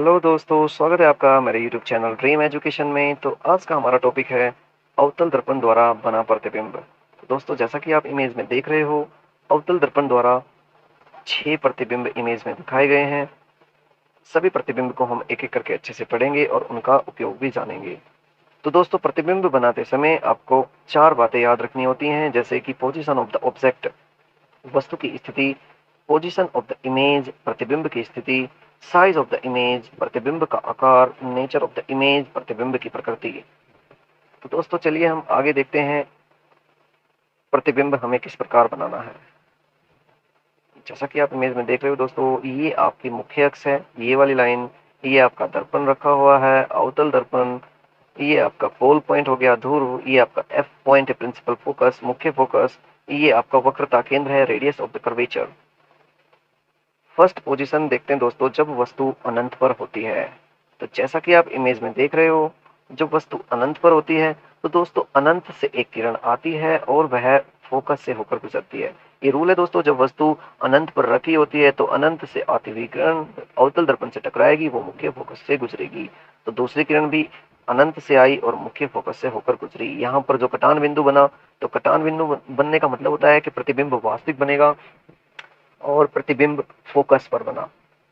Hello दोस्तों, स्वागत है आपका मेरे यूट्यूब चैनल ड्रीम एजुकेशन में। तो आज का हमारा टॉपिक है अवतल दर्पण द्वारा बना प्रतिबिंब। तो दोस्तों, जैसा कि आप इमेज में देख रहे हो, अवतल दर्पण द्वारा 6 प्रतिबिंब इमेज में दिखाए गए हैं। सभी प्रतिबिंब को हम एक एक करके अच्छे से पढ़ेंगे और उनका उपयोग भी जानेंगे। तो दोस्तों, प्रतिबिंब बनाते समय आपको 4 बातें याद रखनी होती हैं, जैसे कि पोजीशन ऑफ द ऑब्जेक्ट, वस्तु की स्थिति, पोजीशन ऑफ द इमेज, प्रतिबिंब की स्थिति, साइज ऑफ द इमेज, प्रतिबिंब का आकार, नेचर ऑफ द इमेज, प्रतिबिंब की प्रकृति। तो दोस्तों, चलिए हम आगे देखते हैं प्रतिबिंब हमें किस प्रकार बनाना है। जैसा कि आप इमेज में देख रहे हो दोस्तों, ये आपकी मुख्य अक्ष है, ये वाली लाइन, ये आपका दर्पण रखा हुआ है, अवतल दर्पण, ये आपका पोल पॉइंट हो गया ध्रुव, ये आपका एफ पॉइंट है प्रिंसिपल फोकस, मुख्य फोकस, ये आपका वक्रता केंद्र है, radius of the curvature. First position देखते हैं दोस्तों, जब वस्तु अनंत पर होती है। तो जैसा कि आप इमेज में देख रहे हो, जब वस्तु अनंत पर होती है तो दोस्तों अनंत से एक किरण आती है और वह फोकस से होकर गुजरती है। ये रूल है दोस्तों, जब वस्तु अनंत पर रखी होती है तो अनंत से आती हुई किरण अवतल दर्पण से टकराएगी, वो मुख्य फोकस से गुजरेगी। तो दूसरी किरण भी अनंत से आई और मुख्य फोकस से होकर गुजरी। यहाँ पर जो कटान बिंदु बना, तो कटान बिंदु बनने का मतलब होता है कि प्रतिबिंब वास्तविक बनेगा और प्रतिबिंब फोकस पर बना।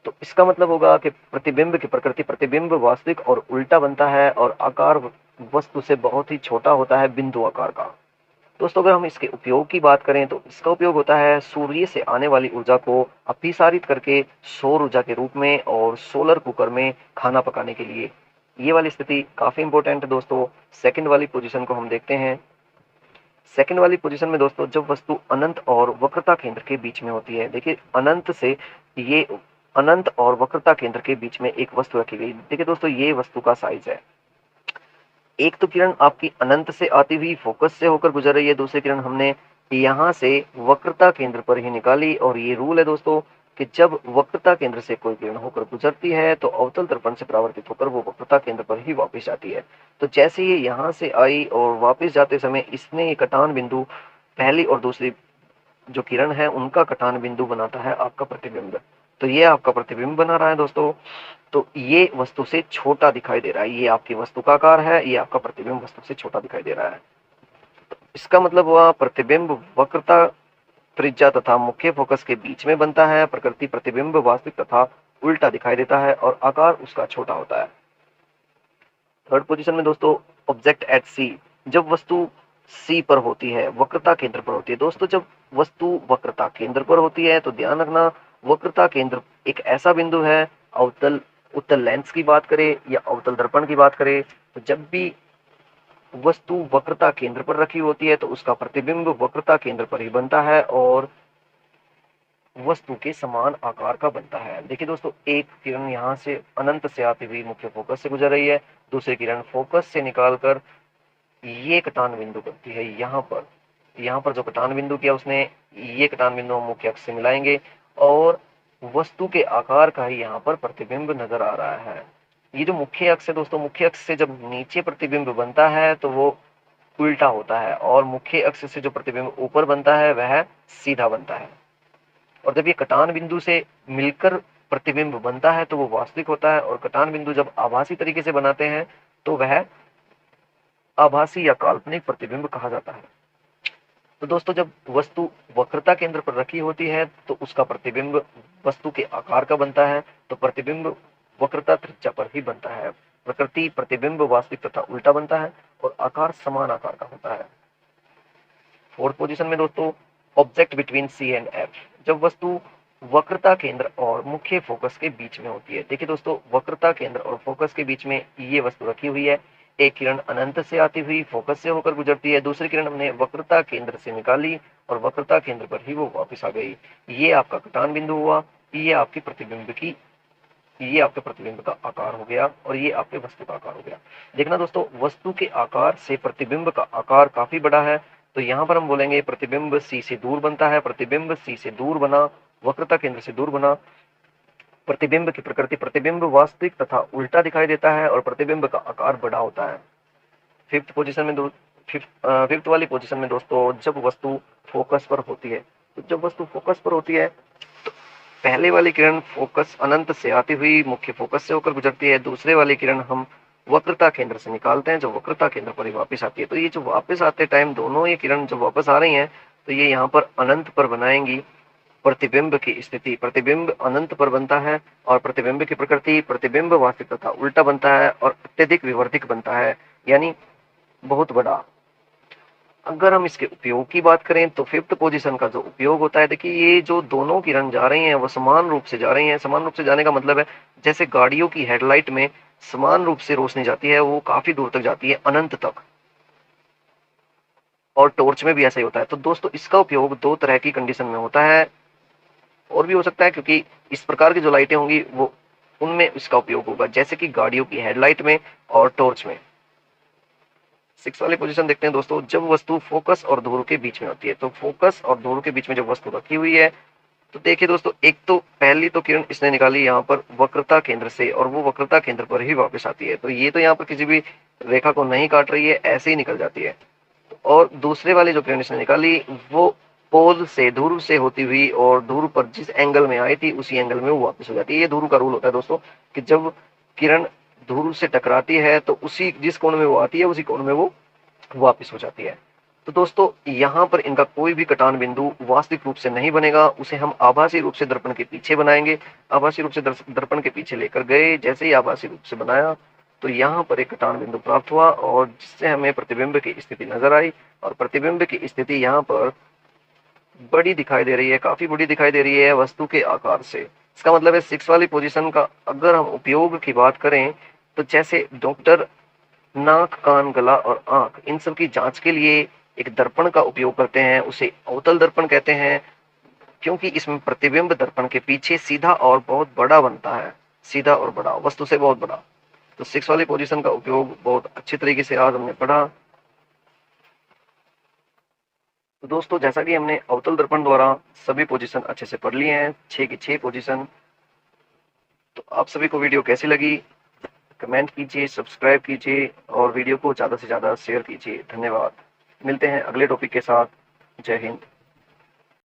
तो इसका मतलब होगा कि प्रतिबिंब की प्रकृति, प्रतिबिंब वास्तविक और उल्टा बनता है और आकार वस्तु से बहुत ही छोटा होता है, बिंदु आकार का। दोस्तों, अगर हम इसके उपयोग की बात करें तो इसका उपयोग होता है सूर्य से आने वाली ऊर्जा को अभिसारित करके सौर ऊर्जा के रूप में और सोलर कुकर में खाना पकाने के लिए। ये वाली स्थिति काफी इंपॉर्टेंट है दोस्तों। सेकंड वाली पोजीशन को हम देखते हैं। सेकंड वाली पोजीशन में दोस्तों, जब वस्तु अनंत और वक्रता केंद्र के बीच में होती है। देखिए, अनंत से ये अनंत और वक्रता केंद्र के बीच में एक वस्तु रखी गई। देखिए दोस्तों, ये वस्तु का साइज है। एक तो किरण आपकी अनंत से आती हुई फोकस से होकर गुजर रही है, दूसरी किरण हमने यहाँ से वक्रता केंद्र पर ही निकाली। और ये रूल है दोस्तों कि जब वक्रता केंद्र से कोई किरण होकर गुजरती है तो अवतल दर्पण से परावर्तित होकर वो वक्रता केंद्र पर ही वापस आती है। तो जैसे ये यहाँ से आई और वापस जाते समय इसने ये कटान बिंदु, पहली और दूसरी जो किरण है उनका कटान बिंदु बनाता है आपका प्रतिबिंब। तो ये आपका प्रतिबिंब बना रहा है दोस्तों। तो ये वस्तु से छोटा दिखाई दे रहा है, ये आपकी वस्तु का आकार है, ये आपका प्रतिबिंब वस्तु से छोटा दिखाई दे रहा है। इसका मतलब हुआ प्रतिबिंब वक्रता, त्रिज्या तथा मुख्य फोकस के बीच में बनता है। प्रकृति, प्रतिबिंब वास्तविक तथा उल्टा दिखाई देता है और आकार उसका छोटा होता है। थर्ड पोजीशन में दोस्तों, ऑब्जेक्ट एट सी, जब वस्तु सी पर होती है, वक्रता केंद्र पर होती है। दोस्तों, जब वस्तु वक्रता केंद्र पर होती है तो ध्यान रखना, वक्रता केंद्र एक ऐसा बिंदु है, अवतल उत्तल लेंस की बात करें या अवतल दर्पण की बात करें, तो जब भी वस्तु वक्रता केंद्र पर रखी होती है तो उसका प्रतिबिंब वक्रता केंद्र पर ही बनता है और वस्तु के समान आकार का बनता है। देखिए दोस्तों, एक किरण यहाँ से अनंत से आती हुई मुख्य फोकस से गुजर रही है, दूसरी किरण फोकस से निकालकर ये कटान बिंदु करती है। यहाँ पर जो कटान बिंदु किया उसने, ये कटान बिंदु हम मुख्य अक्ष से मिलाएंगे और वस्तु के आकार का ही यहाँ पर प्रतिबिंब नजर आ रहा है। ये जो मुख्य अक्ष है दोस्तों, मुख्य अक्ष से जब नीचे प्रतिबिंब बनता है तो वो उल्टा होता है और मुख्य अक्ष से जो प्रतिबिंब ऊपर बनता है वह सीधा बनता है। और जब ये कटान बिंदु से मिलकर प्रतिबिंब बनता है तो वो वास्तविक होता है। और कटान बिंदु जब आभासी तरीके से बनाते हैं तो वह आभासी या काल्पनिक प्रतिबिंब कहा जाता है। तो दोस्तों, जब वस्तु वक्रता केंद्र पर रखी होती है तो उसका प्रतिबिंब वस्तु के आकार का बनता है, तो प्रतिबिंब वक्रता त्रिज्या पर ही बनता है। प्रकृति, प्रतिबिंब वास्तविक तथा उल्टा बनता है और आकार समान आकार का होता है। फोर्थ पोजीशन में दोस्तों, object between C and F, जब वस्तु वक्रता केंद्र और मुख्य फोकस के बीच में होती है। देखिए दोस्तों, वक्रता केंद्र और फोकस के बीच में ये वस्तु रखी हुई है। एक किरण अनंत से आती हुई फोकस से होकर गुजरती है, दूसरी किरण हमने वक्रता केंद्र से निकाली और वक्रता केंद्र पर ही वो वापस आ गई। ये आपका कटान बिंदु हुआ, ये आपके प्रतिबिंब का आकार हो गया और ये आपके वस्तु का आकार हो गया। देखना दोस्तों, वस्तु के आकार से प्रतिबिंब का आकार काफी बड़ा है, तो यहाँ पर हम बोलेंगे प्रतिबिंब सी से दूर बनता है। प्रतिबिंब सी से दूर बना, वक्रता केंद्र से दूर बना। प्रतिबिंब की प्रकृति, प्रतिबिंब वास्तविक तथा उल्टा दिखाई देता है और प्रतिबिंब का आकार बड़ा होता है। फिफ्थ पोजीशन में फिफ्थ वाली पोजीशन में दोस्तों, जब वस्तु फोकस पर होती है, तो जब वस्तु फोकस पर होती है पहले वाली किरण फोकस अनंत से आती हुई मुख्य फोकस से होकर गुजरती है, दूसरे वाली किरण हम वक्रता केंद्र से निकालते हैं, जो वक्रता केंद्र पर ही वापस आती है। तो ये जो वापस आते टाइम दोनों ये किरण जब वापस आ रही हैं, तो ये यहाँ पर अनंत पर बनाएंगी प्रतिबिंब की स्थिति। प्रतिबिंब अनंत पर बनता है और प्रतिबिंब की प्रकृति प्रतिबिंब वास्तविक तथा उल्टा बनता है और अत्यधिक विवर्धिक बनता है, यानी बहुत बड़ा। अगर हम इसके उपयोग की बात करें तो फिफ्थ पोजीशन का जो उपयोग होता है, देखिए ये जो दोनों किरण जा रही हैं वो समान रूप से जा रही हैं। समान रूप से जाने का मतलब है जैसे गाड़ियों की हेडलाइट में समान रूप से रोशनी जाती है, वो काफी दूर तक जाती है, अनंत तक। और टॉर्च में भी ऐसा ही होता है। तो दोस्तों इसका उपयोग दो तरह की कंडीशन में होता है, और भी हो सकता है, क्योंकि इस प्रकार की जो लाइटें होंगी वो उनमें इसका उपयोग होगा, जैसे कि गाड़ियों की हेडलाइट में और टॉर्च में। सिक्स वाली पोजीशन देखते हैं दोस्तों, जब वस्तु फोकस और धुरी के बीच में होती है। तो फोकस और धुरी के बीच में जब वस्तु रखी हुई है, तो देखिए दोस्तों, एक तो पहली तो किरण इसने निकाली यहाँ पर वक्रता केंद्र से, और वो वक्रता केंद्र पर ही वापस आती है। तो ये तो यहाँ पर किसी भी रेखा को नहीं काट रही है, ऐसे ही निकल जाती है। और दूसरे वाली जो किरण इसने निकाली वो पोल से ध्रुव से होती हुई और ध्रुव पर जिस एंगल में आई थी उसी एंगल में वो वापस हो जाती है। ये ध्रुव का रूल होता है दोस्तों, कि जब किरण ध्रुव से टकराती है तो उसी जिस कोण में वो आती है उसी कोण में वो वापस हो जाती है। तो दोस्तों यहाँ पर इनका कोई भी कटान बिंदु वास्तविक रूप से नहीं बनेगा, उसे हम आभासी रूप से दर्पण के पीछे बनाएंगे। आभासी रूप से दर्पण के पीछे लेकर गए, जैसे ही आभासी रूप से बनाया तो यहाँ पर एक कटान बिंदु प्राप्त हुआ, और जिससे हमें प्रतिबिंब की स्थिति नजर आई। और प्रतिबिंब की स्थिति यहाँ पर बड़ी दिखाई दे रही है, काफी बड़ी दिखाई दे रही है वस्तु के आकार से। इसका मतलब है सिक्स वाली पोजीशन का अगर हम उपयोग की बात करें, तो जैसे डॉक्टर नाक, कान, गला और आंख, इन सब की जांच के लिए एक दर्पण का उपयोग करते हैं, उसे अवतल दर्पण कहते हैं, क्योंकि इसमें प्रतिबिंब दर्पण के पीछे सीधा और बहुत बड़ा बनता है, सीधा और बड़ा, वस्तु से बहुत बड़ा। तो सिक्स वाली पोजीशन का उपयोग बहुत अच्छी तरीके से आज हमने पढ़ा। तो दोस्तों जैसा कि हमने अवतल दर्पण द्वारा सभी पोजीशन अच्छे से पढ़ लिए हैं, 6 की 6 पोजीशन। तो आप सभी को वीडियो कैसी लगी कमेंट कीजिए, सब्सक्राइब कीजिए और वीडियो को ज़्यादा से ज़्यादा शेयर कीजिए। धन्यवाद। मिलते हैं अगले टॉपिक के साथ। जय हिंद।